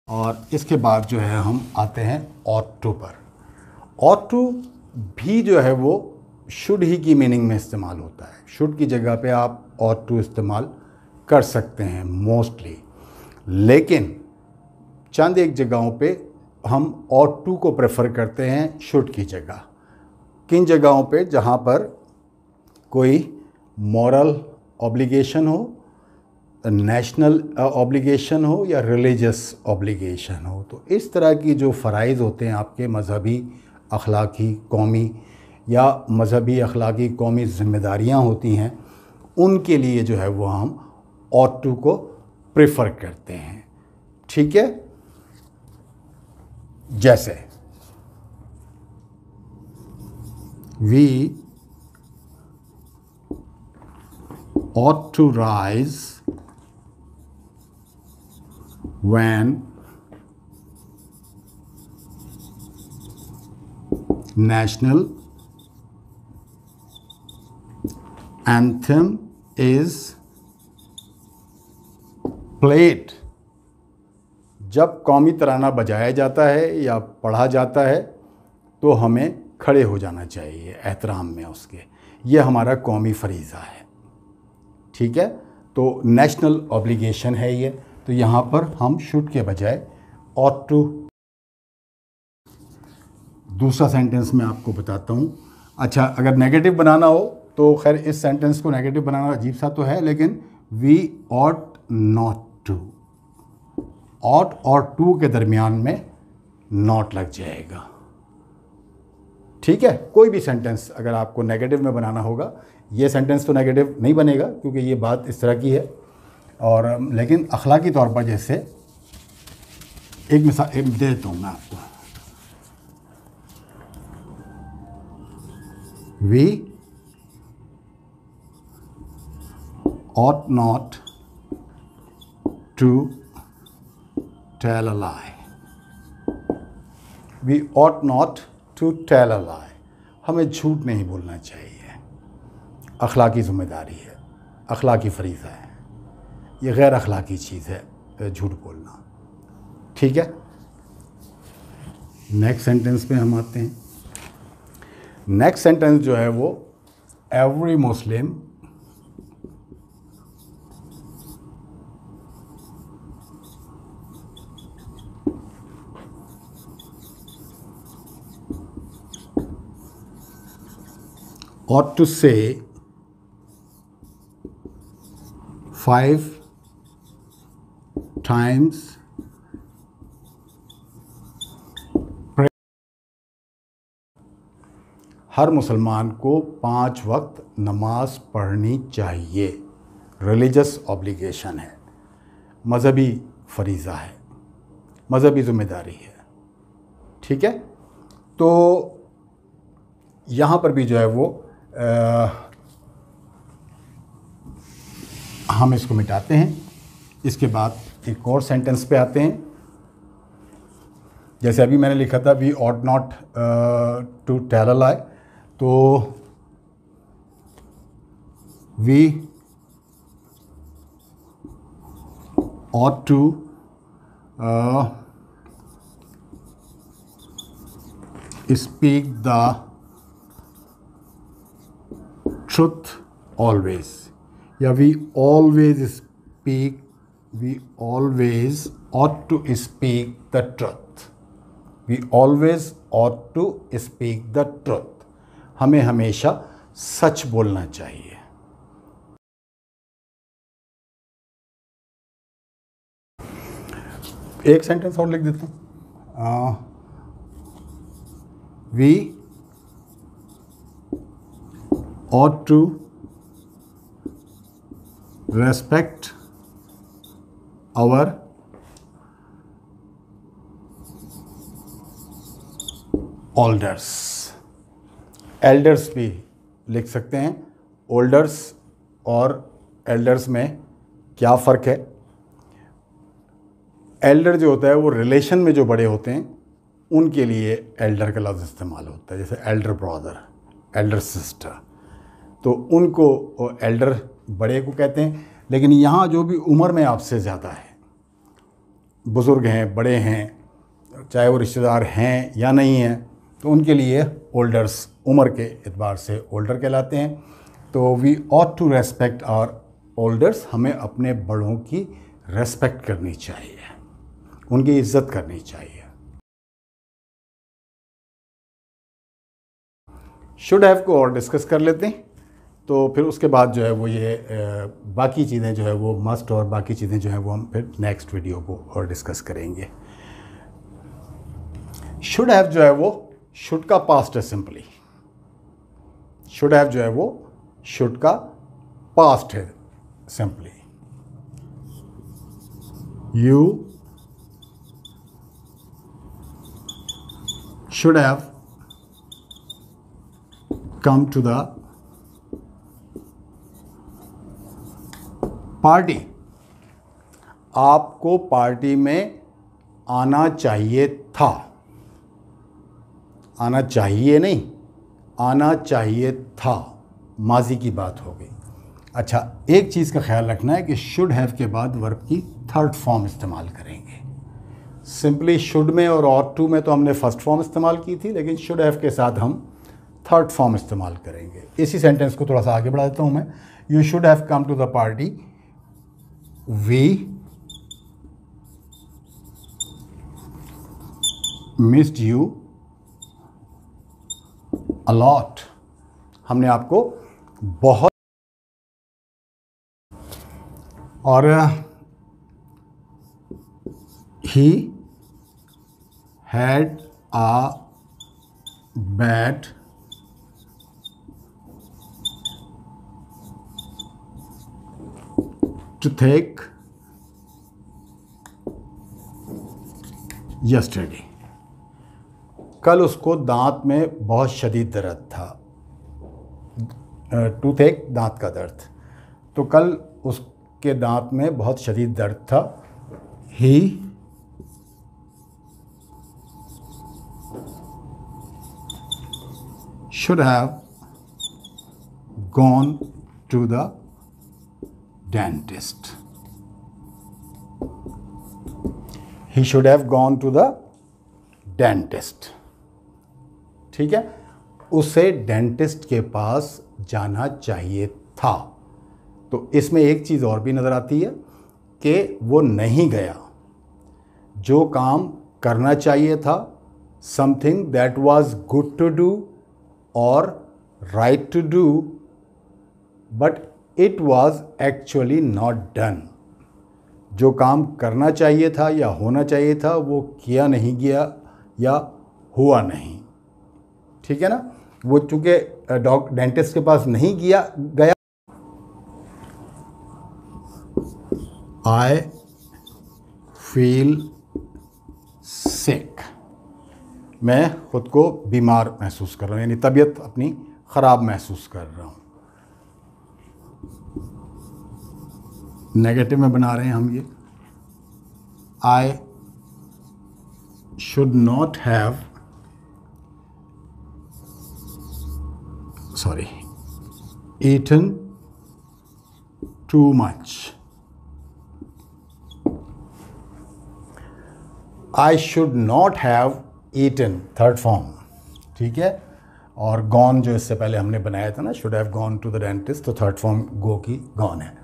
और इसके बाद जो है हम आते हैं ought to पर। ought to भी जो है वो शुड ही की मीनिंग में इस्तेमाल होता है। शुड की जगह पे आप ought to इस्तेमाल कर सकते हैं मोस्टली, लेकिन चंद एक जगहों पे हम ought to को प्रेफर करते हैं शुड की जगह। किन जगहों पे? जहाँ पर कोई मॉरल ऑब्लिगेशन हो, नेशनल ऑब्लिगेशन हो या रिलीजियस ऑब्लिगेशन हो। तो इस तरह की जो फ़राइज़ होते हैं आपके मज़हबी, अखलाकी, कौमी या मज़हबी, अखलाकी, कौमी ज़िम्मेदारियाँ होती हैं, उनके लिए जो है वो हम ought to को प्रेफर करते हैं। ठीक है, जैसे we ought to rise when national anthem is played। जब कौमी तराना बजाया जाता है या पढ़ा जाता है तो हमें खड़े हो जाना चाहिए एहतराम में उसके। ये हमारा कौमी फरीज़ा है। ठीक है, तो नेशनल ऑब्लिगेशन है ये। तो यहाँ पर हम शुड के बजाय ought to। दूसरा सेंटेंस मैं आपको बताता हूँ। अच्छा, अगर नेगेटिव बनाना हो तो खैर इस सेंटेंस को नेगेटिव बनाना अजीब सा तो है, लेकिन we ought not to। ought और to के दरमियान में not लग जाएगा। ठीक है, कोई भी सेंटेंस अगर आपको नेगेटिव में बनाना होगा, ये सेंटेंस तो नेगेटिव नहीं बनेगा क्योंकि ये बात इस तरह की है, और लेकिन अखलाकी तौर पर जैसे एक मिसाल दे देता हूँ मैं आपको। We ought not to tell a lie। We ought not to tell a lie। हमें झूठ नहीं बोलना चाहिए। अखलाकी ज़िम्मेदारी है, अखलाकी फ़रीज़ा है, ये गैर अखलाकी चीज़ है झूठ बोलना। ठीक है, नेक्स्ट सेंटेंस पे हम आते हैं। नेक्स्ट सेंटेंस जो है वो every Muslim ought to say 5 times हर मुसलमान को 5 वक्त नमाज पढ़नी चाहिए। रिलीजियस ऑब्लिगेशन है, मज़हबी फरीज़ा है, मज़हबी ज़िम्मेदारी है। ठीक है, तो यहाँ पर भी जो है वो हम इसको मिटाते हैं। इसके बाद एक और सेंटेंस पे आते हैं। जैसे अभी मैंने लिखा था we ought not to tell a lie, तो we ought to speak the truth always, या we always ought to speak the truth। We always ought to speak the truth। हमें हमेशा सच बोलना चाहिए। एक सेंटेंस और लिख देता हूँ। We ought to respect our elders। Elders भी लिख सकते हैं। ओल्डर्स और एल्डर्स में क्या फ़र्क है? एल्डर जो होता है वो रिलेशन में जो बड़े होते हैं उनके लिए एल्डर का लफ्ज़ इस्तेमाल होता है, जैसे एल्डर ब्रदर, एल्डर सिस्टर, तो उनको एल्डर बड़े को कहते हैं। लेकिन यहाँ जो भी उम्र में आपसे ज़्यादा है बुज़ुर्ग हैं, बड़े हैं, चाहे वो रिश्तेदार हैं या नहीं हैं, तो उनके लिए ओल्डर्स उम्र के एतबार से ओल्डर कहलाते हैं। तो we ought to respect our olders, हमें अपने बड़ों की रेस्पेक्ट करनी चाहिए, उनकी इज्जत करनी चाहिए। शुड हैव को और डिस्कस कर लेते हैं, तो फिर उसके बाद जो है वो ये बाकी चीज़ें जो है वो मस्ट और बाकी चीज़ें जो है वो हम फिर नेक्स्ट वीडियो को और डिस्कस करेंगे। शुड हैव जो है वो शुड का पास्ट है सिंपली। शुड हैव जो है वो शुड का पास्ट है simply. You should have come to the party, आपको पार्टी में आना चाहिए था। आना चाहिए नहीं, आना चाहिए था, माजी की बात हो गई। अच्छा, एक चीज़ का ख्याल रखना है कि शुड हैव के बाद वर्ब की थर्ड फॉर्म इस्तेमाल करेंगे। सिंपली शुड में और ऑट टू में तो हमने फर्स्ट फॉर्म इस्तेमाल की थी, लेकिन शुड हैव के साथ हम थर्ड फॉर्म इस्तेमाल करेंगे। इसी सेंटेंस को थोड़ा सा आगे बढ़ा देता हूँ मैं। You should have come to the party, we missed you a lot, हमने आपको बहुत। और he had a bad toothache yesterday, कल उसको दांत में बहुत शदीद दर्द था। टूथेक दांत का दर्द, तो कल उसके दांत में बहुत शदीद दर्द था। ही should have gone to the dentist. He should have gone to the dentist. ठीक है, उसे डेंटिस्ट के पास जाना चाहिए था। तो इसमें एक चीज़ और भी नज़र आती है कि वो नहीं गया। जो काम करना चाहिए था, something that was good to do और right to do, but it was actually not done. जो काम करना चाहिए था या होना चाहिए था वो किया नहीं गया या हुआ नहीं। ठीक है ना, वो चूंकि डेंटिस्ट के पास नहीं गया। आई फील सिक, मैं खुद को बीमार महसूस कर रहा हूँ, यानी तबीयत अपनी ख़राब महसूस कर रहा हूँ। नेगेटिव में बना रहे हैं हम ये। I should not have, sorry, eaten too much. I should not have eaten, third form. ठीक है, और गॉन जो इससे पहले हमने बनाया था ना, should have gone to the dentist, तो थर्ड फॉर्म गो की गॉन है।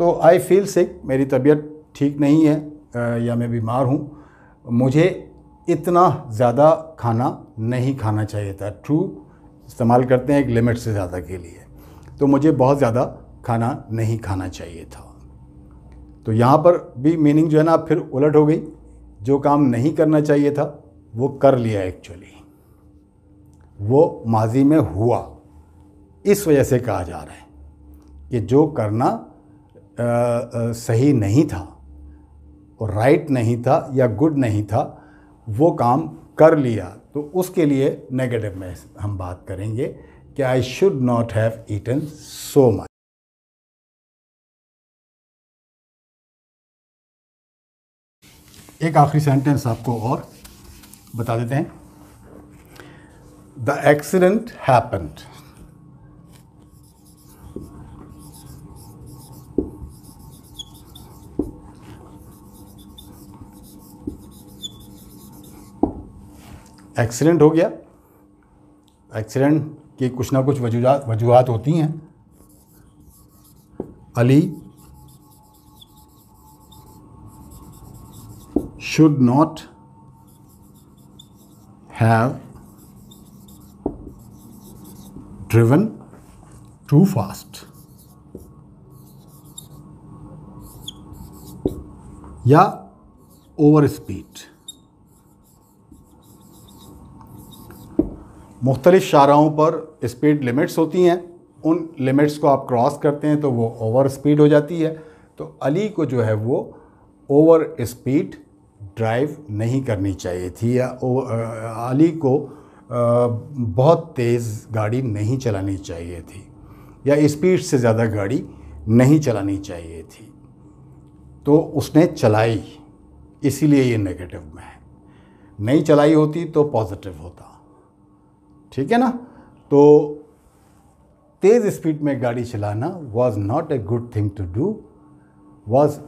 तो आई फील सिक, मेरी तबीयत ठीक नहीं है या मैं बीमार हूँ, मुझे इतना ज़्यादा खाना नहीं खाना चाहिए था। ट्रू इस्तेमाल करते हैं एक लिमिट से ज़्यादा के लिए, तो मुझे बहुत ज़्यादा खाना नहीं खाना चाहिए था। तो यहाँ पर भी मीनिंग जो है ना फिर उलट हो गई। जो काम नहीं करना चाहिए था वो कर लिया, एक्चुअली वो माजी में हुआ। इस वजह से कहा जा रहा है कि जो करना सही नहीं था और राइट नहीं था या गुड नहीं था, वो काम कर लिया, तो उसके लिए नेगेटिव में हम बात करेंगे कि I should not have eaten so much. एक आखिरी सेंटेंस आपको और बता देते हैं। द एक्सीडेंट हैपेंड, एक्सीडेंट हो गया। एक्सीडेंट की कुछ ना कुछ वजूहात होती हैं। Ali should not have driven too fast, या ओवर स्पीड। मुख्तलिफ शाहराहों पर स्पीड लिमिट्स होती हैं, उन लिमिट्स को आप क्रॉस करते हैं तो वो ओवर स्पीड हो जाती है। तो अली को जो है वो ओवर स्पीड ड्राइव नहीं करनी चाहिए थी, या अली को बहुत तेज़ गाड़ी नहीं चलानी चाहिए थी, या स्पीड से ज़्यादा गाड़ी नहीं चलानी चाहिए थी। तो उसने चलाई, इसीलिए ये नेगेटिव में है। नहीं चलाई होती तो पॉजिटिव होता। ठीक है ना। तो तेज़ स्पीड में गाड़ी चलाना was not a good thing to do, was